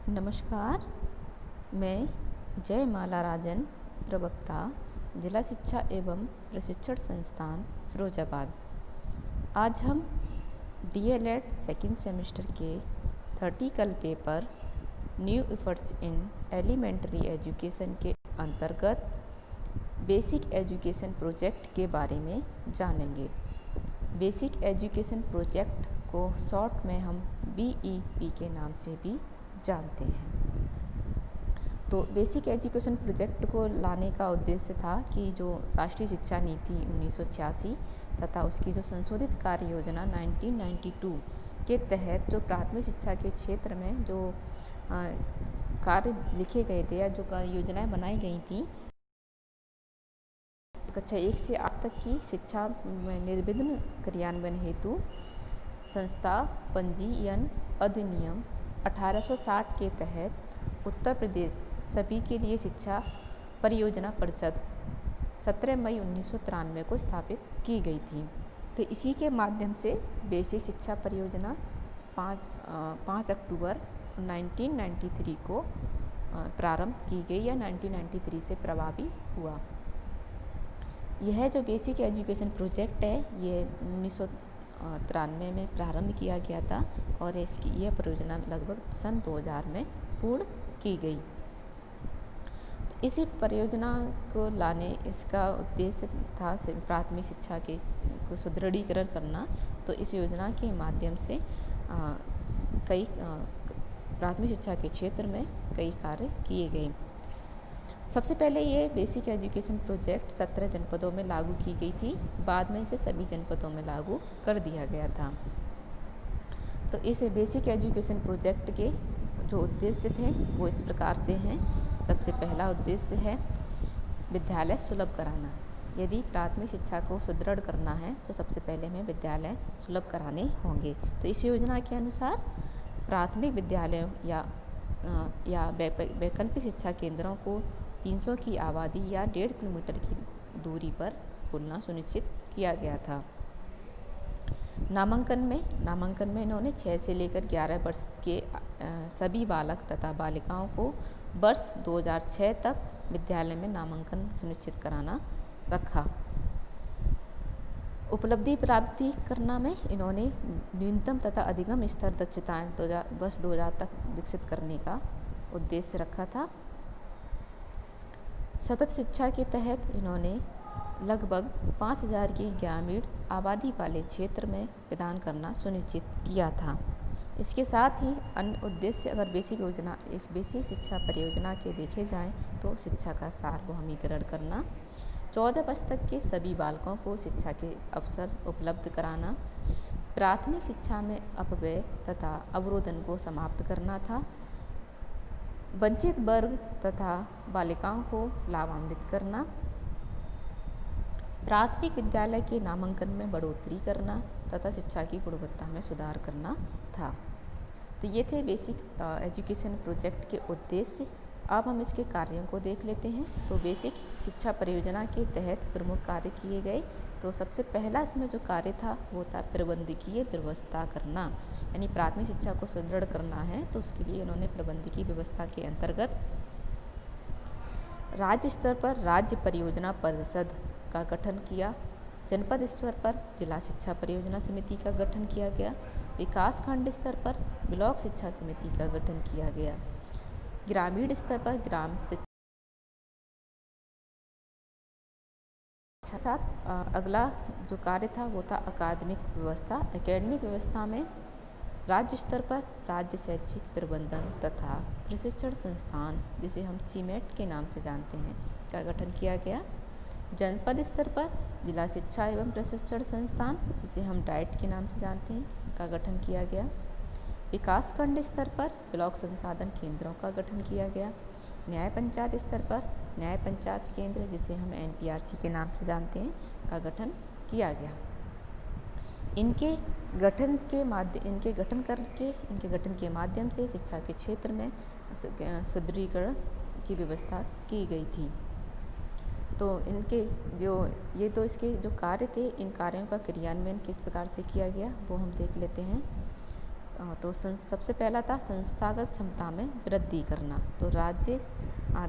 नमस्कार, मैं जयमाला राजन, प्रवक्ता, जिला शिक्षा एवं प्रशिक्षण संस्थान फिरोजाबाद। आज हम DLED सेकेंड सेमेस्टर के थर्टिकल paper new efforts in elementary education के अंतर्गत बेसिक एजुकेशन प्रोजेक्ट के बारे में जानेंगे। बेसिक एजुकेशन प्रोजेक्ट को शॉर्ट में हम BEP के नाम से भी जानते हैं। तो बेसिक एजुकेशन प्रोजेक्ट को लाने का उद्देश्य था कि जो राष्ट्रीय शिक्षा नीति 1986 तथा उसकी जो संशोधित कार्य योजना 1992 के तहत जो प्राथमिक शिक्षा के क्षेत्र में जो कार्य लिखे गए थे या जो योजनाएं बनाई गई थी, कक्षा 1 से 8 तक की शिक्षा में निर्विघ्न क्रियान्वयन हेतु संस्था पंजीयन अधिनियम 1860 के तहत उत्तर प्रदेश सभी के लिए शिक्षा परियोजना परिषद 17 मई 1993 को स्थापित की गई थी। तो इसी के माध्यम से बेसिक शिक्षा परियोजना 5 अक्टूबर 1993 को प्रारंभ की गई या 1993 से प्रभावी हुआ। यह जो बेसिक एजुकेशन प्रोजेक्ट है ये 1993 में प्रारंभ किया गया था और यह परियोजना लगभग सन 2000 में पूर्ण की गई। इसी परियोजना को लाने इसका उद्देश्य था प्राथमिक शिक्षा के को सुदृढ़ीकरण करना। तो इस योजना के माध्यम से कई प्राथमिक शिक्षा के क्षेत्र में कई कार्य किए गए। सबसे पहले ये बेसिक एजुकेशन प्रोजेक्ट 17 जनपदों में लागू की गई थी, बाद में इसे सभी जनपदों में लागू कर दिया गया था। तो इस बेसिक एजुकेशन प्रोजेक्ट के जो उद्देश्य थे वो इस प्रकार से हैं। सबसे पहला उद्देश्य है विद्यालय सुलभ कराना। यदि प्राथमिक शिक्षा को सुदृढ़ करना है तो सबसे पहले हमें विद्यालय सुलभ कराने होंगे। तो इस योजना के अनुसार प्राथमिक विद्यालयों या वैकल्पिक शिक्षा केंद्रों को 300 की आबादी या 1.5 किलोमीटर की दूरी पर खोलना सुनिश्चित किया गया था। नामांकन में इन्होंने 6 से लेकर 11 वर्ष के सभी बालक तथा बालिकाओं को वर्ष 2006 तक विद्यालय में नामांकन सुनिश्चित कराना रखा। उपलब्धि प्राप्ति करना में इन्होंने न्यूनतम तथा अधिगम स्तर दक्षताएं वर्ष 2000 तक विकसित करने का उद्देश्य रखा था। सतत शिक्षा के तहत इन्होंने लगभग 5000 की ग्रामीण आबादी वाले क्षेत्र में प्रदान करना सुनिश्चित किया था। इसके साथ ही अन्य उद्देश्य अगर बेसिक शिक्षा परियोजना के देखे जाएं तो शिक्षा का सार्वभौमिकरण करना, 14 वर्ष तक के सभी बालकों को शिक्षा के अवसर उपलब्ध कराना, प्राथमिक शिक्षा में अपव्यय तथा अवरोधन को समाप्त करना था, वंचित वर्ग तथा बालिकाओं को लाभान्वित करना, प्राथमिक विद्यालय के नामांकन में बढ़ोतरी करना तथा शिक्षा की गुणवत्ता में सुधार करना था। तो ये थे बेसिक एजुकेशन प्रोजेक्ट के उद्देश्य। अब हम इसके कार्यों को देख लेते हैं। तो बेसिक शिक्षा परियोजना के तहत प्रमुख कार्य किए गए। तो सबसे पहला इसमें जो कार्य था वो था प्रबंधकीय व्यवस्था करना, यानी प्राथमिक शिक्षा को सुदृढ़ करना है तो उसके लिए उन्होंने प्रबंधकीय व्यवस्था के अंतर्गत राज्य स्तर पर राज्य परियोजना परिषद का गठन किया, जनपद स्तर पर जिला शिक्षा परियोजना समिति का गठन किया गया, विकासखंड स्तर पर ब्लॉक शिक्षा समिति का गठन किया गया, ग्रामीण स्तर पर ग्राम शिक्षा। साथ अगला जो कार्य था वो था अकादमिक व्यवस्था। एकेडमिक व्यवस्था में राज्य स्तर पर राज्य शैक्षिक प्रबंधन तथा प्रशिक्षण संस्थान, जिसे हम सीमेट के नाम से जानते हैं, का गठन किया गया। जनपद स्तर पर जिला शिक्षा एवं प्रशिक्षण संस्थान, जिसे हम डाइट के नाम से जानते हैं, का गठन किया गया। विकासखंड स्तर पर ब्लॉक संसाधन केंद्रों का गठन किया गया। न्याय पंचायत स्तर पर न्याय पंचायत केंद्र, जिसे हम NPRC के नाम से जानते हैं, का गठन किया गया। इनके गठन के माध्यम से शिक्षा के क्षेत्र में सुदृढ़ीकरण की व्यवस्था की गई थी। तो इसके जो कार्य थे, इन कार्यों का क्रियान्वयन किस प्रकार से किया गया वो हम देख लेते हैं। तो सबसे पहला था संस्थागत क्षमता में वृद्धि करना। तो राज्य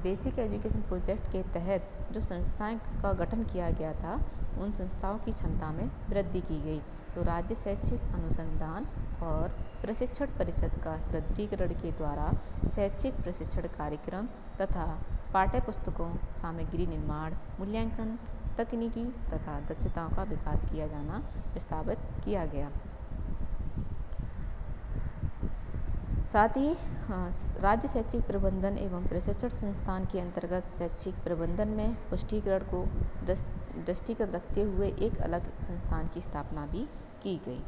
बेसिक एजुकेशन प्रोजेक्ट के तहत जो संस्थाएं का गठन किया गया था, उन संस्थाओं की क्षमता में वृद्धि की गई। तो राज्य शैक्षिक अनुसंधान और प्रशिक्षण परिषद का सुदृढ़ीकरण के द्वारा शैक्षिक प्रशिक्षण कार्यक्रम तथा पाठ्य पुस्तकों, सामग्री निर्माण, मूल्यांकन, तकनीकी तथा दक्षताओं का विकास किया जाना प्रस्तावित किया गया। साथ ही राज्य शैक्षिक प्रबंधन एवं प्रशिक्षण संस्थान के अंतर्गत शैक्षिक प्रबंधन में पुष्टिकरण को दृष्टिगत रखते हुए एक अलग संस्थान की स्थापना भी की गई।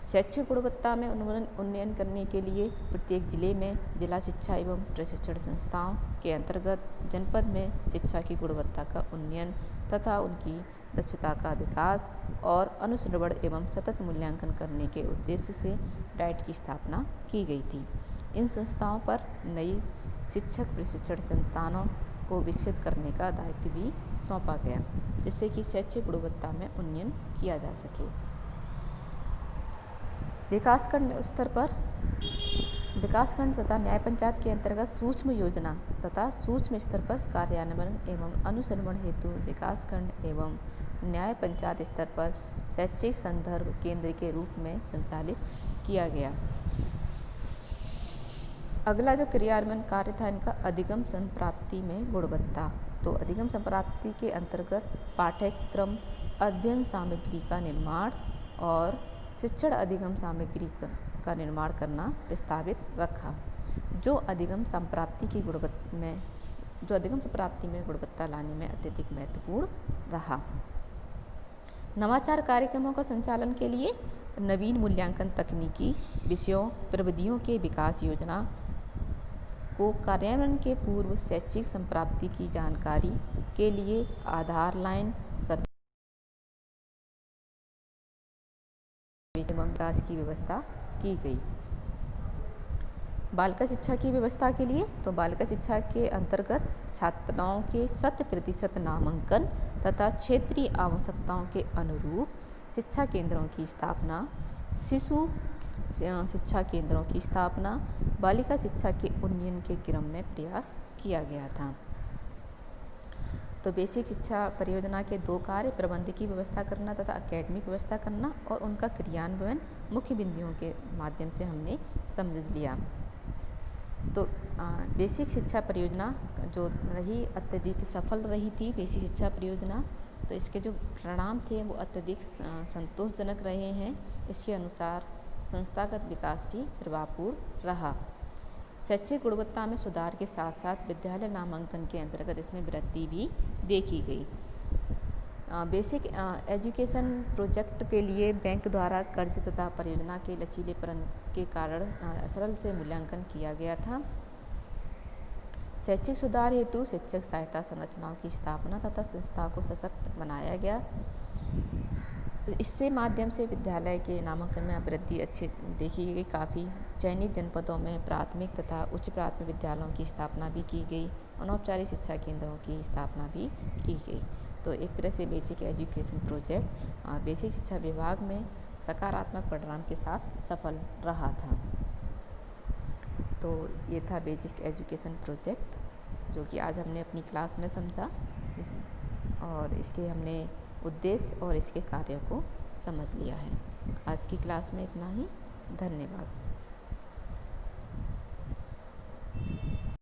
शैक्षिक गुणवत्ता में उन्नयन करने के लिए प्रत्येक जिले में जिला शिक्षा एवं प्रशिक्षण संस्थाओं के अंतर्गत जनपद में शिक्षा की गुणवत्ता का उन्नयन तथा उनकी दक्षता का विकास और अनुश्रवण एवं सतत मूल्यांकन करने के उद्देश्य से डाइट की स्थापना की गई थी। इन संस्थाओं पर नई शिक्षक प्रशिक्षण संस्थानों को विकसित करने का दायित्व भी सौंपा गया, जिससे कि शैक्षिक गुणवत्ता में उन्नयन किया जा सके। विकासखंड स्तर पर विकासखंड तथा न्याय पंचायत के अंतर्गत सूक्ष्म योजना तथा सूक्ष्म स्तर पर कार्यान्वयन एवं अनुश्रवण हेतु विकासखंड एवं न्याय पंचायत स्तर पर शैक्षिक संदर्भ केंद्र के रूप में संचालित किया गया। अगला जो क्रियान्वयन कार्य था इनका अधिगम संप्राप्ति में गुणवत्ता। तो अधिगम संप्राप्ति के अंतर्गत पाठ्यक्रम, अध्ययन सामग्री का निर्माण और शिक्षण अधिगम सामग्री का निर्माण करना प्रस्तावित रखा, जो अधिगम संप्राप्ति में गुणवत्ता लाने में अत्यधिक महत्वपूर्ण रहा। नवाचार कार्यक्रमों का संचालन के लिए नवीन मूल्यांकन तकनीकी विषयों प्रविधियों के विकास योजना को कार्यान्वयन के पूर्व शैक्षिक संप्राप्ति की जानकारी के लिए आधार लाइन सर्वे एवं विकास की व्यवस्था की गई। बालिका शिक्षा की व्यवस्था के लिए तो बालिका शिक्षा के अंतर्गत छात्राओं के 100% नामांकन तथा क्षेत्रीय आवश्यकताओं के अनुरूप शिक्षा केंद्रों की स्थापना, शिशु शिक्षा केंद्रों की स्थापना, बालिका शिक्षा के उन्नयन के क्रम में प्रयास किया गया था। तो बेसिक शिक्षा परियोजना के 2 कार्य प्रबंध की व्यवस्था करना तथा एकेडमिक व्यवस्था करना और उनका क्रियान्वयन मुख्य बिंदुओं के माध्यम से हमने समझ लिया। तो बेसिक शिक्षा परियोजना जो रही अत्यधिक सफल रही थी बेसिक शिक्षा परियोजना, तो इसके जो परिणाम थे वो अत्यधिक संतोषजनक रहे हैं। इसके अनुसार संस्थागत विकास भी प्रभावपूर्ण रहा। शैक्षिक गुणवत्ता में सुधार के साथ साथ विद्यालय नामांकन के अंतर्गत इसमें वृद्धि भी देखी गई। बेसिक एजुकेशन प्रोजेक्ट के लिए बैंक द्वारा कर्ज तथा परियोजना के लचीलेपन के कारण सरल से मूल्यांकन किया गया था। शैक्षिक सुधार हेतु शिक्षक सहायता संरचनाओं की स्थापना तथा संस्था को सशक्त बनाया गया। इससे माध्यम से विद्यालय के नामांकन में वृद्धि अच्छी देखी गई। काफ़ी चयनित जनपदों में प्राथमिक तथा उच्च प्राथमिक विद्यालयों की स्थापना भी की गई। अनौपचारिक शिक्षा केंद्रों की स्थापना भी की गई। तो एक तरह से बेसिक एजुकेशन प्रोजेक्ट बेसिक शिक्षा विभाग में सकारात्मक परिणाम के साथ सफल रहा था। तो ये था बेसिक एजुकेशन प्रोजेक्ट जो कि आज हमने अपनी क्लास में समझा और इसके हमने उद्देश्य और इसके कार्यों को समझ लिया है। आज की क्लास में इतना ही। धन्यवाद।